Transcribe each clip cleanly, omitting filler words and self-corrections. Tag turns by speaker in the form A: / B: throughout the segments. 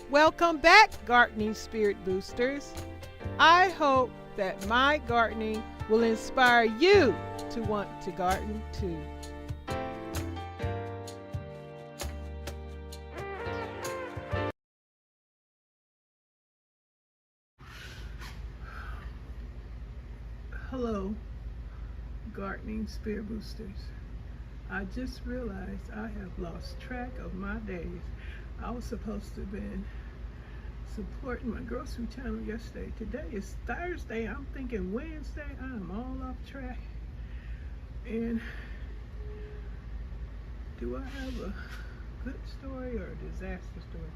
A: Welcome back, Gardening Spirit Boosters. I hope that my gardening will inspire you to want to garden too. Hello, Gardening Spirit Boosters. I just realized I have lost track of my days. I was supposed to have been supporting my grocery channel yesterday. Today is Thursday. I'm thinking Wednesday. I'm all off track. And do I have a good story or a disaster story?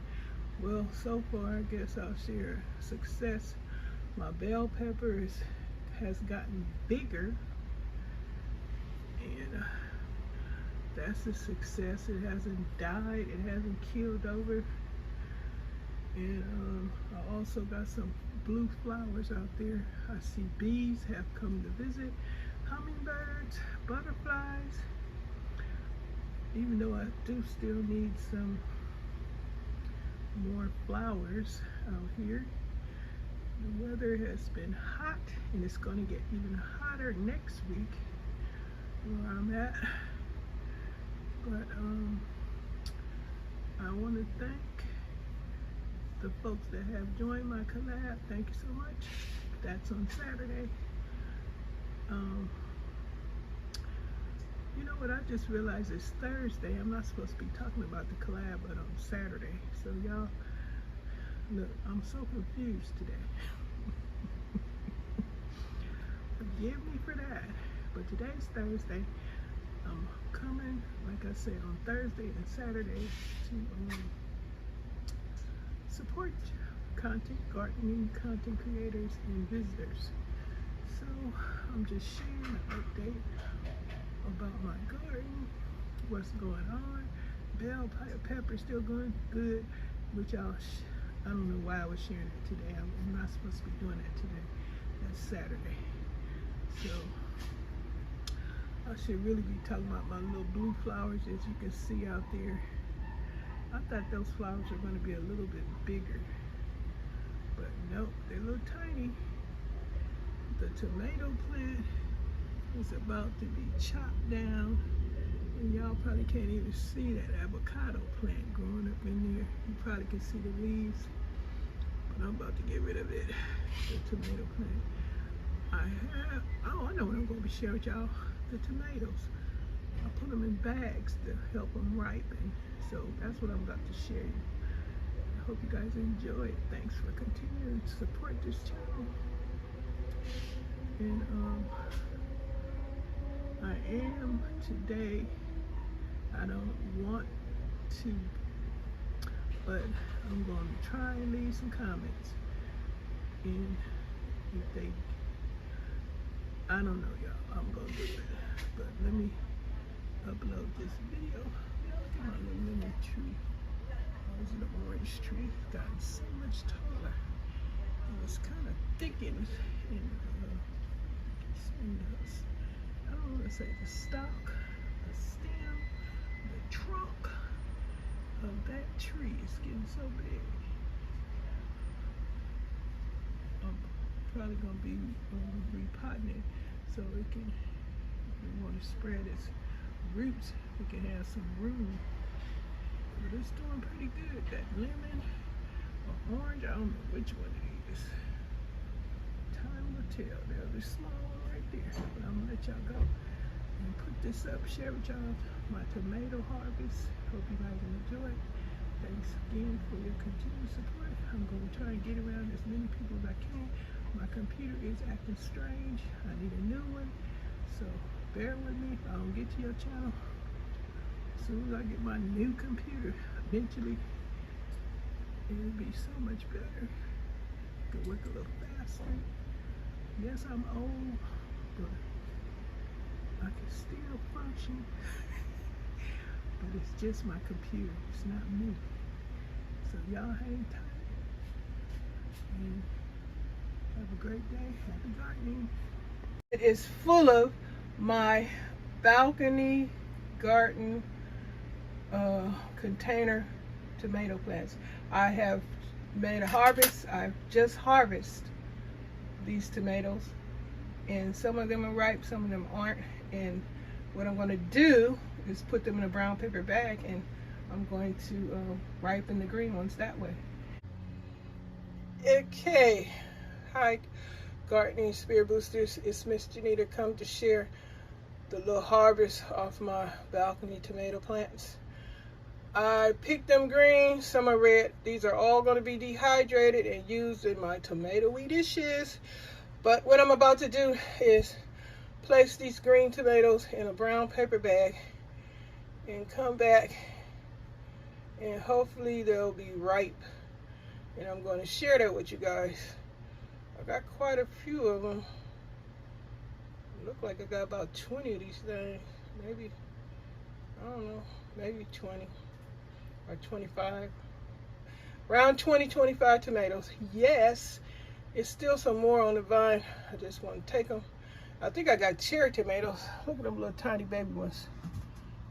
A: Well, so far I guess I'll share success. My bell pepper has gotten bigger, and that's a success. It hasn't died, it hasn't killed over. And I also got some blue flowers out there. I see bees have come to visit, hummingbirds, butterflies, even though I do still need some more flowers out here. The weather has been hot, and it's going to get even hotter next week where I'm at. But I want to thank the folks that have joined my collab. Thank you so much. That's on Saturday. You know what, I just realized it's Thursday. I'm not supposed to be talking about the collab, but on Saturday. So y'all, look, I'm so confused today. Forgive me for that. But today's Thursday. I'm coming, like I said, on Thursday and Saturday to support gardening content creators and visitors. So I'm just sharing an update about my garden, what's going on. Bell pepper still going good, which I don't know why I was sharing it today. I'm not supposed to be doing that today. That's Saturday. So I should really be talking about my little blue flowers, as you can see out there. I thought those flowers were going to be a little bit bigger, but nope, they're a little tiny. The tomato plant is about to be chopped down, and y'all probably can't even see that avocado plant growing up in there. You probably can see the leaves, but I'm about to get rid of it, the tomato plant. I know what I'm going to be sharing with y'all. The tomatoes. I put them in bags to help them ripen. So that's what I'm about to share you. I hope you guys enjoy it. Thanks for continuing to support this channel. And I am today, I don't want to, but I'm going to try and leave some comments. And if they, I don't know, y'all, I'm going to do it. But let me upload this video. Look at my little lemon tree. Oh, it's an orange tree. It's gotten so much taller. And it's kind of thickened in I don't want to say the stalk, the stem, the trunk of that tree is getting so big. I'm probably going to be repotting it so it can, if we want to spread its roots, we can have some room. But it's doing pretty good. That lemon or orange, I don't know which one it is. Time will tell. There's a small one right there. But I'm gonna let y'all go and put this up, share with y'all my tomato harvest. Hope you guys enjoy. Thanks again for your continued support. I'm gonna try and get around as many people as I can. My computer is acting strange. I need a new one. So bear with me if I don't get to your channel. As soon as I get my new computer, eventually it'll be so much better. Could work a little faster. Yes, I'm old, but I can still function. But it's just my computer, it's not me. So y'all hang tight and have a great day. Happy gardening. It is full of my balcony garden container tomato plants. I have made a harvest. I've just harvested these tomatoes, and some of them are ripe, some of them aren't. And what I'm going to do is put them in a brown paper bag, and I'm going to ripen the green ones that way. Okay, hi Gardening Spirit Boosters, it's Miss Janita come to share the little harvest off my balcony tomato plants. I picked them green, some are red. These are all going to be dehydrated and used in my tomato-y dishes. But what I'm about to do is place these green tomatoes in a brown paper bag and come back, and hopefully they'll be ripe. And I'm going to share that with you guys. I got quite a few of them. Look like I got about 20 of these things. Maybe, I don't know, maybe 20 or 25. Around 20, 25 tomatoes. Yes, it's still some more on the vine. I just want to take them. I think I got cherry tomatoes. Look at them little tiny baby ones.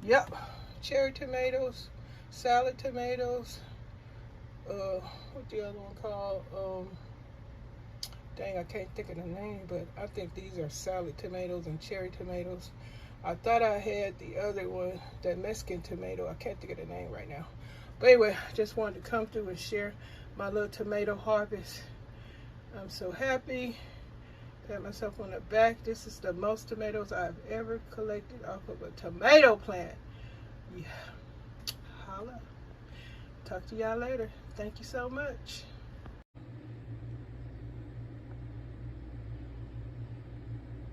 A: Yep, cherry tomatoes, salad tomatoes. What the other one called? Dang, I can't think of the name, but I think these are salad tomatoes and cherry tomatoes. I thought I had the other one, that Mexican tomato. I can't think of the name right now. But anyway, I just wanted to come through and share my little tomato harvest. I'm so happy. Pat myself on the back. This is the most tomatoes I've ever collected off of a tomato plant. Yeah, holla. Talk to y'all later. Thank you so much.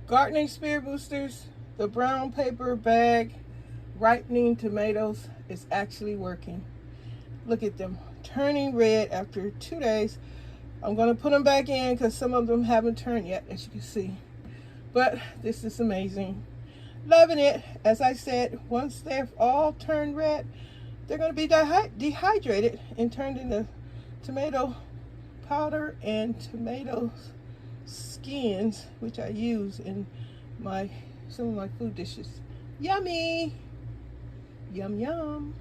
A: Gardening Spirit Boosters, the brown paper bag ripening tomatoes is actually working. Look at them turning red after 2 days. I'm going to put them back in because some of them haven't turned yet, as you can see. But this is amazing. Loving it. As I said, once they've all turned red, they're going to be dehydrated and turned into tomato powder and tomato skins, which I use in some of my food dishes. Yummy! Yum yum!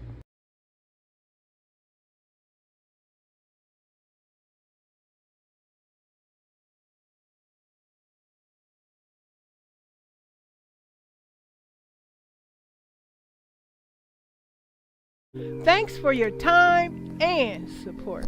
A: Thanks for your time and support.